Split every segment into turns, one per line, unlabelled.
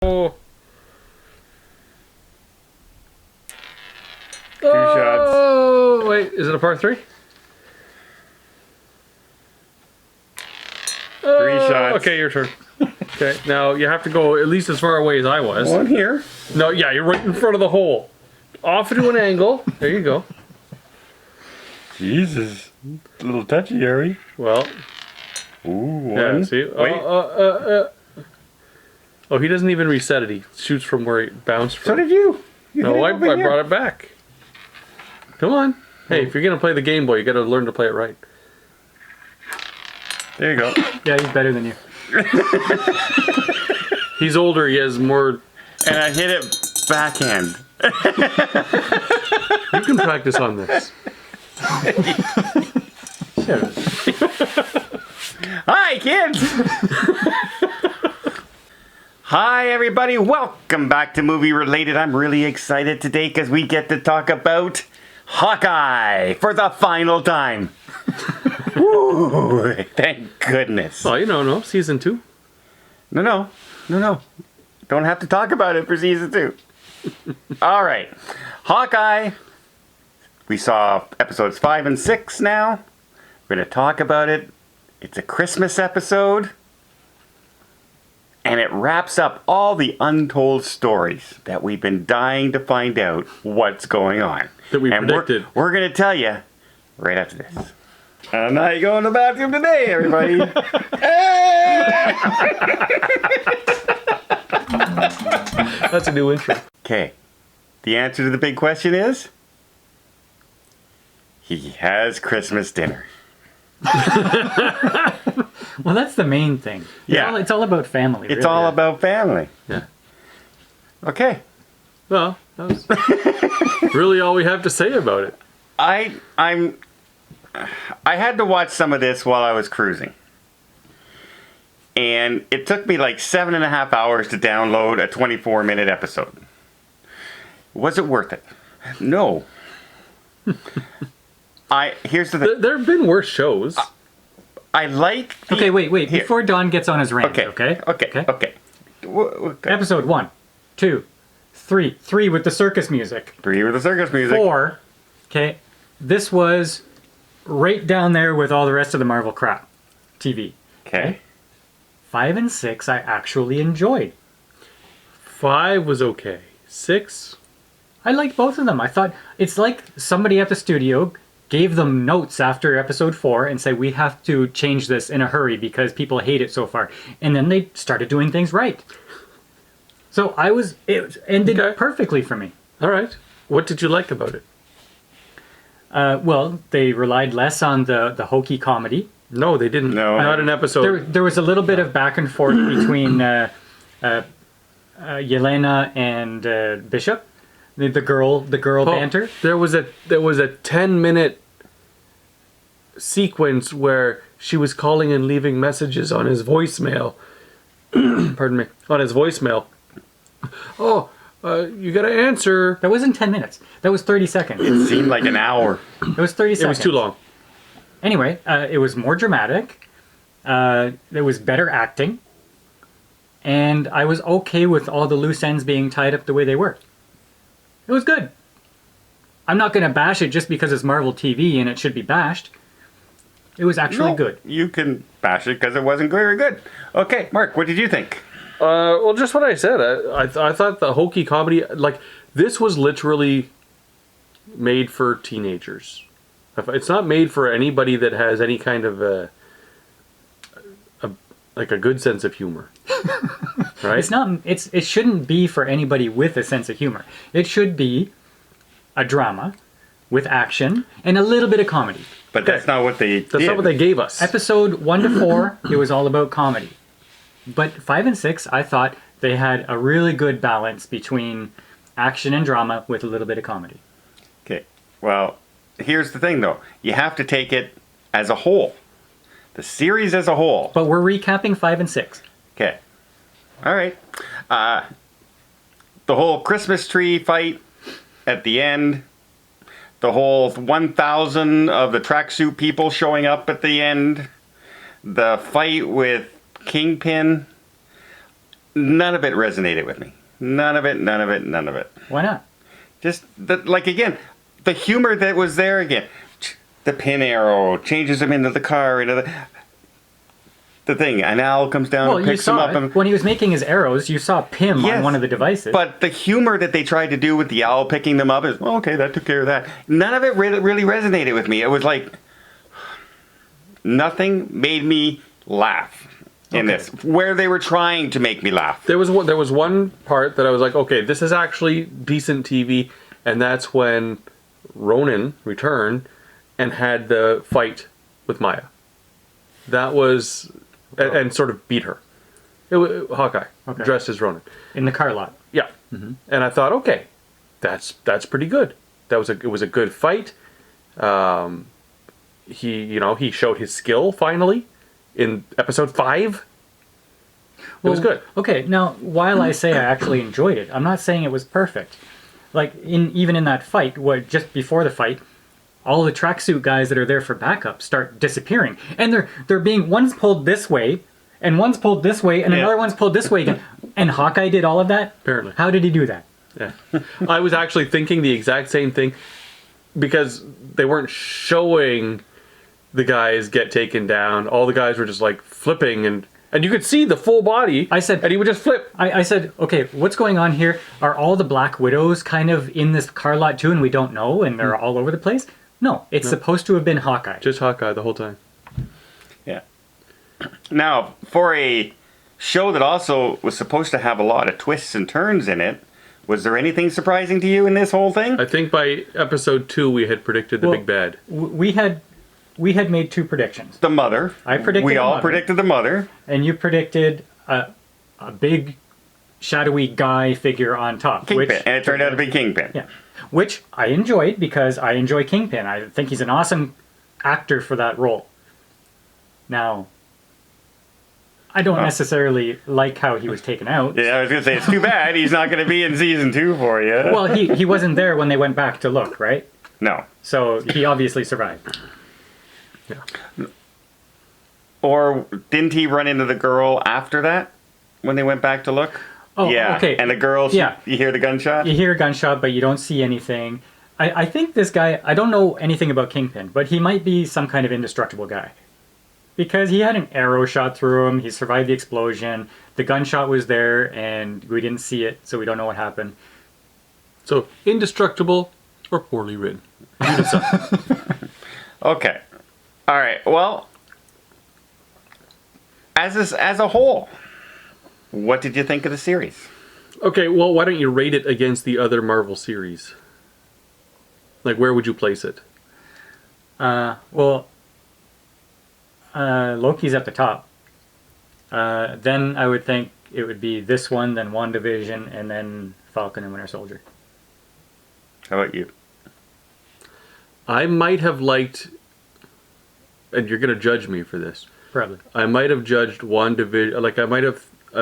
Oh.
Two shots.
Oh, wait. Is it a par 3?
Three shots.
Okay, your turn. Okay, now you have to go at least as far away as I was.
One here.
No, yeah, you're right in front of the hole. Off to an angle. There you go.
Jesus. A little touchy, Harry.
Well.
Ooh, one.
Yeah, see?
Wait.
Oh, he doesn't even reset it. He shoots from where he bounced from.
So did you.
No, I brought it back. Come on. Hey, if you're going to play the Game Boy, you got to learn to play it right.
There you go.
Yeah, he's better than you.
He's older. He has more.
And I hit it backhand.
You can practice on this.
Hi, kids. Hi, everybody. Welcome back to Movie Related. I'm really excited today because we get to talk about Hawkeye for the final time. Woo, thank goodness.
Oh, no. Season 2.
No. Don't have to talk about it for season 2. All right. Hawkeye. We saw episodes 5 and 6 now. We're going to talk about it. It's a Christmas episode. And it wraps up all the untold stories that we've been dying to find out what's going on.
That we
and
predicted.
We're going to tell you right after this. I'm not going to the bathroom today, everybody.
That's a new intro.
Okay. The answer to the big question is... he has Christmas dinner.
Well, that's the main thing.
Yeah.
It's all about family.
It's
really.
all about family.
Yeah.
Okay.
Well, that's really all we have to say about it.
I had to watch some of this while I was cruising. And it took me like 7.5 hours to download a 24-minute episode. Was it worth it? No. Here's the thing.
There have been worse shows.
I like...
Okay, wait.
Here.
Before Don gets on his rant, okay?
Okay.
Episode 1, 2, 3. 3 with the circus music.
3 with the circus music.
4, okay? This was right down there with all the rest of the Marvel crap. TV.
Okay.
5 and 6 I actually enjoyed.
5 was okay. 6?
I liked both of them. I thought it's like somebody at the studio gave them notes after episode 4 and said, we have to change this in a hurry because people hate it so far. And then they started doing things right. So it ended perfectly for me.
All right. What did you like about it?
Well, they relied less on the hokey comedy.
No, they didn't.
No.
Not an episode.
There was a little bit of back and forth between Yelena and Bishop. The girl banter.
There was a 10-minute sequence where she was calling and leaving messages on his voicemail. Pardon me. On his voicemail. Oh, you gotta answer.
That wasn't 10 minutes. That was 30 seconds.
It seemed like an hour.
It was 30 seconds.
It was too long.
Anyway, it was more dramatic. There was better acting. And I was okay with all the loose ends being tied up the way they were. It was good. I'm not going to bash it just because it's Marvel TV and it should be bashed. It was actually good.
You can bash it because it wasn't very good. Okay, Mark, what did you think?
Well, just what I said. I thought the hokey comedy, like, this was literally made for teenagers. It's not made for anybody that has any kind of a good sense of humor. Right?
It shouldn't be for anybody with a sense of humor. It should be a drama with action and a little bit of comedy.
But that's not what they did.
That's not what they gave us.
Episode 1 to 4, it was all about comedy. But 5 and 6, I thought they had a really good balance between action and drama with a little bit of comedy.
Okay. Well, here's the thing, though. You have to take it as a whole. The series as a whole.
But we're recapping 5 and 6.
Okay. All right. The whole Christmas tree fight at the end. The whole 1,000 of the tracksuit people showing up at the end. The fight with Kingpin. none of it resonated with me. None of it, none of it, none of it.
Why not?
Just, again, the humor that was there again. The pin arrow changes him into the car, into the thing. An owl comes down and
you
picks him
saw
up.
it.
And,
When he was making his arrows, you saw Pym
Yes,
on one of the devices.
but the humor that they tried to do with the owl picking them up is, well, okay, that took care of that. None of it really resonated with me. It was like, nothing made me laugh in
Okay.
this, where they were trying to make me laugh.
There was one part that I was like, okay, this is actually decent TV, and that's when Ronan returned and had the fight with Maya. That was and sort of beat her. It was Hawkeye
Okay.
dressed as Ronan.
in the car lot.
Yeah, and I thought, okay, that's pretty good. It was a good fight. He showed his skill finally in episode 5. It was good.
Okay, now while I say I actually enjoyed it, I'm not saying it was perfect. Like even in that fight, just before the fight, all the tracksuit guys that are there for backup start disappearing, and they're being one's pulled this way, and one's pulled this way, and
Yeah.
another one's pulled this way again. And Hawkeye did all of that.
Apparently.
How did he do that?
Yeah, I was actually thinking the exact same thing because they weren't showing the guys get taken down. All the guys were just like flipping, and you could see the full body.
I said-
and he would just flip.
I said, okay, what's going on here? Are all the Black Widows kind of in this car lot too, and we don't know, and they're all over the place? No, it's supposed to have been Hawkeye.
Just Hawkeye the whole time.
Yeah. Now, for a show that also was supposed to have a lot of twists and turns in it, was there anything surprising to you in this whole thing?
I think by episode 2 we had predicted the
Well,
big bad.
We had made 2 predictions,
The mother.
I predicted
We
the
all
mother.
predicted the mother.
and you predicted a big, shadowy guy figure on top.
Kingpin. And it turned out to be Kingpin.
Yeah, which I enjoyed because I enjoy Kingpin. I think he's an awesome actor for that role. Now, I don't necessarily like how he was taken out.
Yeah, I was going to say, it's too bad he's not going to be in season 2 for you.
Well, he wasn't there when they went back to look, right?
No.
So he obviously survived.
Or didn't he run into the girl after that when they went back to look?
Oh,
yeah.
okay.
And the girl,
Yeah.
you hear the gunshot?
You hear a gunshot, but you don't see anything. I think this guy, I don't know anything about Kingpin, but he might be some kind of indestructible guy. Because he had an arrow shot through him, he survived the explosion, the gunshot was there, and we didn't see it, so we don't know what happened.
So indestructible or poorly written. You decide.
Okay. All right. Well, as a whole, what did you think of the series?
Okay, well, why don't you rate it against the other Marvel series? Like, where would you place it?
Loki's at the top. Then I would think it would be this one, then WandaVision, and then Falcon and Winter Soldier.
How about you?
I might have liked, and you're going to judge me for this,
Probably.
I might have judged WandaVision, like I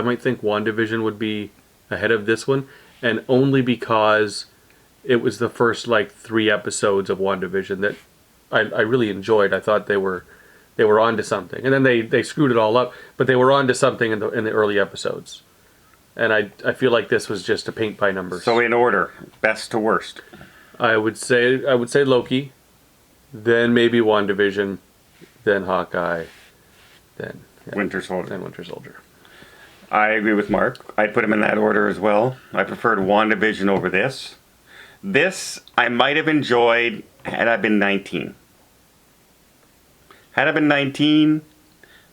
might think WandaVision would be ahead of this one, and only because it was the first like 3 episodes of WandaVision that I really enjoyed. I thought they were onto something, and then they screwed it all up, but they were onto something in the early episodes, and I feel like this was just a paint by numbers.
So in order, best to worst.
I would say Loki, then maybe WandaVision, then Hawkeye, then
Winter Soldier.
then Winter Soldier.
I agree with Mark. I'd put them in that order as well. I preferred WandaVision over this. This I might have enjoyed had I been 19. Had I been 19,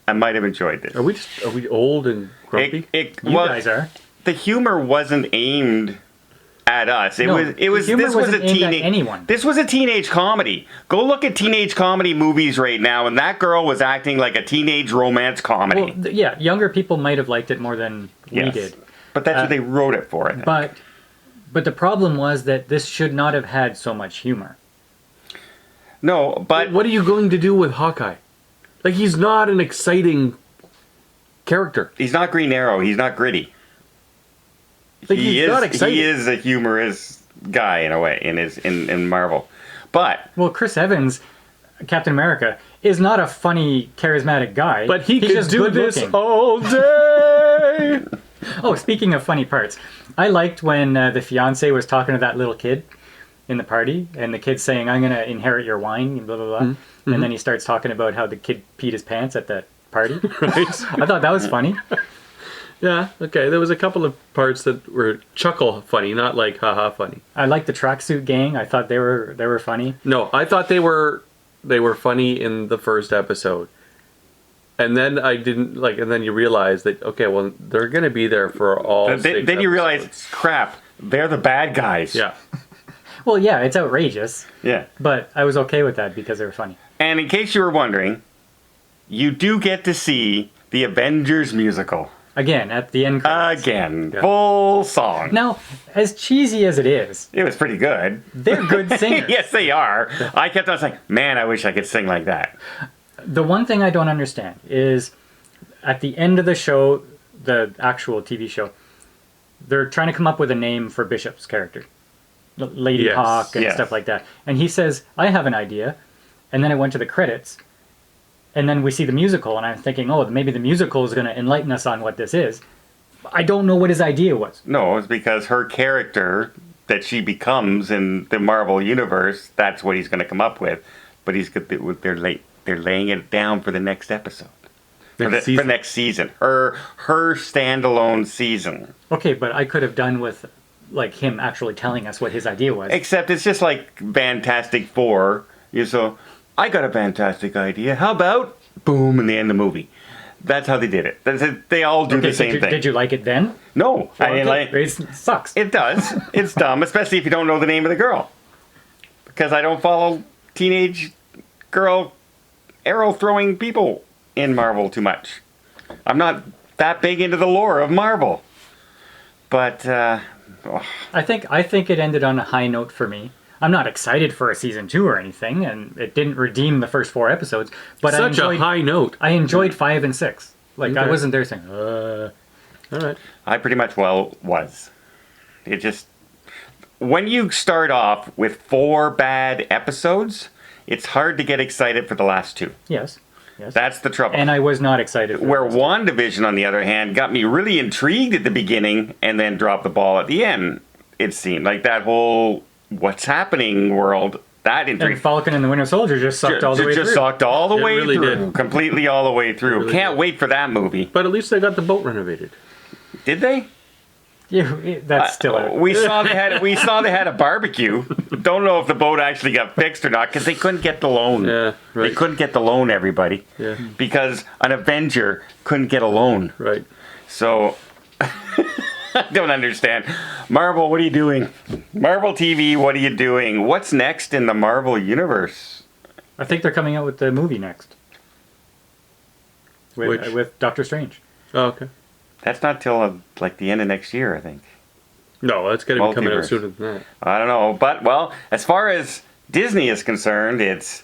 I might have enjoyed this.
Are we old and grumpy?
You
Well,
guys are.
the humor wasn't aimed at us. It
No,
was.
the humor
This was a
wasn't aimed at
teenage.
anyone.
This was a teenage comedy. Go look at teenage comedy movies right now, and that girl was acting like a teenage romance comedy.
Well, yeah, younger people might have liked it more than we
Yes.
did.
But that's what they wrote it for. I think.
But the problem was that this should not have had so much humor.
No, but
What are you going to do with Hawkeye? Like, he's not an exciting character.
he's not Green Arrow. He's not gritty.
Like, he's not exciting.
He is a humorous guy in a way in Marvel. But
Well, Chris Evans, Captain America, is not a funny, charismatic guy.
But he's
just
could do
good
this
looking.
all day.
Oh, speaking of funny parts, I liked when the fiance was talking to that little kid in the party, and the kid's saying, "I'm gonna inherit your wine," blah blah blah,
Mm-hmm.
and then he starts talking about how the kid peed his pants at that party.
Right?
I thought that was funny.
Yeah. Okay. There was a couple of parts that were chuckle funny, not like haha funny.
I liked the tracksuit gang. I thought they were funny.
No, I thought they were funny in the first episode. And then I didn't like, and then you realize that, okay, well, they're going to be there for all
Then,
six
then you realize,
episodes.
crap, they're the bad guys.
Yeah.
Well, yeah, it's outrageous,
Yeah.
but I was okay with that because they were funny.
And in case you were wondering, you do get to see the Avengers musical.
Again, at the end credits.
Again.
Yeah.
Full song.
Now, as cheesy as it is,
It was pretty good.
they're good singers.
Yes, they are. I kept on saying, man, I wish I could sing like that.
The one thing I don't understand is at the end of the show, the actual TV show, they're trying to come up with a name for Bishop's character. Lady
Yes.
Hawk and
Yes.
stuff like that. And he says, I have an idea. And then it went to the credits. And then we see the musical, and I'm thinking, oh, maybe the musical is going to enlighten us on what this is. I don't know what his idea was.
No, it's because her character that she becomes in the Marvel Universe, that's what he's going to come up with. But they're laying it down for the next episode. For next season. Her standalone season.
Okay, but I could have done with like him actually telling us what his idea was.
Except it's just like Fantastic Four. So, I got a fantastic idea. How about boom in the end of the movie? That's how they did it. They all do the same thing.
Did you like it then?
No, I didn't like
It sucks.
it. Does. It's dumb, especially if you don't know the name of the girl. Because I don't follow teenage girl arrow throwing people in Marvel too much. I'm not that big into the lore of Marvel. But
I think it ended on a high note for me. I'm not excited for a season 2 or anything, and it didn't redeem the first 4 episodes. But
Such a high note.
I enjoyed 5 and 6. Like I
Okay.
wasn't there saying,
All right.
I pretty much was. It just when you start off with 4 bad episodes, it's hard to get excited for the last 2.
yes.
That's the trouble.
And I was not excited. For
Where
this.
WandaVision, on the other hand, got me really intrigued at the beginning and then dropped the ball at the end. It seemed like that whole what's happening world, that
And
intrigued.
Falcon and the Winter Soldier just sucked all the way
just
through.
sucked all the
It
way
really
through.
did.
Completely all the way through.
really
Can't
did.
wait for that movie.
But at least they got the boat renovated.
Did they?
Yeah, that's still out.
We saw they had a barbecue. Don't know if the boat actually got fixed or not because they couldn't get the loan.
Yeah, right.
They couldn't get the loan, everybody.
Yeah.
Because an Avenger couldn't get a loan.
Right.
So I don't understand. Marvel, what are you doing? Marvel TV, what are you doing? What's next in the Marvel universe?
I think they're coming out with the movie next.
Which?
With Doctor Strange.
Oh, okay.
That's not till like the end of next year, I think.
No, that's got to be coming out
Multiverse.
sooner than that.
I don't know, but well, as far as Disney is concerned, it's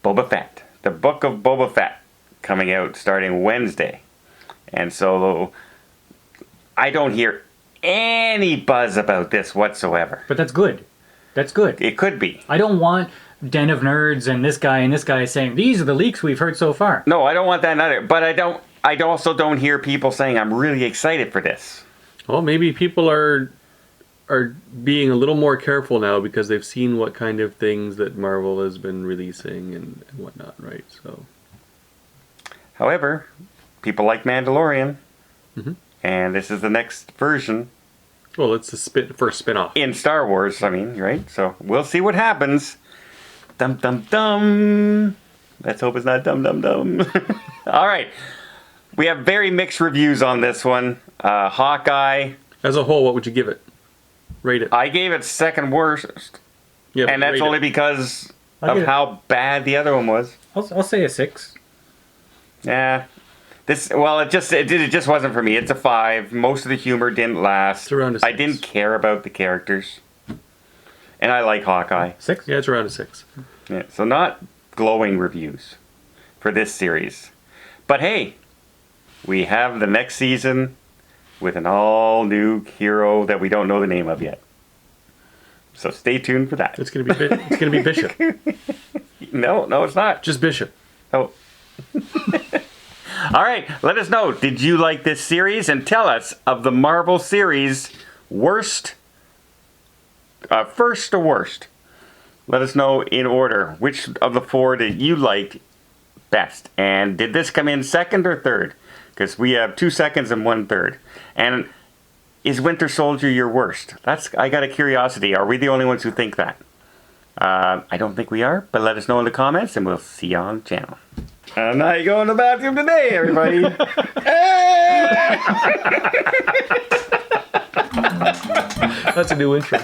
Boba Fett, the Book of Boba Fett, coming out starting Wednesday, and so I don't hear any buzz about this whatsoever.
But that's good. That's good.
It could be.
I don't want Den of Nerds and this guy saying, these are the leaks we've heard so far.
No, I don't want that either. But I also don't hear people saying I'm really excited for this.
Well, maybe people are being a little more careful now because they've seen what kind of things that Marvel has been releasing and whatnot, right? So,
However, people like Mandalorian,
Mhm.
and this is the next version
well, it's the first spin-off.
in Star Wars, I mean, right? So we'll see what happens. Dum dum dum. Let's hope it's not dum dum dum. All right. We have very mixed reviews on this one. Hawkeye,
As a whole, what would you give it? Rate it.
I gave it second worst.
Yeah,
And that's
rate
only
it.
because
I'll
of
give it-
how bad the other one was.
I'll say a 6.
Yeah. It just wasn't for me. It's a 5. Most of the humor didn't last.
It's around a
I
6.
didn't care about the characters. And I like Hawkeye.
6?
Yeah, it's around a 6.
Yeah, so not glowing reviews for this series. But hey, we have the next season with an all-new hero that we don't know the name of yet. So stay tuned for that.
It's gonna be Bishop.
No, it's not.
Just Bishop.
Oh. All right, let us know. Did you like this series? And tell us of the Marvel series, worst, first to worst. Let us know in order. Which of the four did you like best? And did this come in second or third? Because we have 2 seconds and 1/3. And is Winter Soldier your worst? I got a curiosity. Are we the only ones who think that? I don't think we are, but let us know in the comments, and we'll see you on the channel. I'm not going to the bathroom today, everybody.
That's a new intro.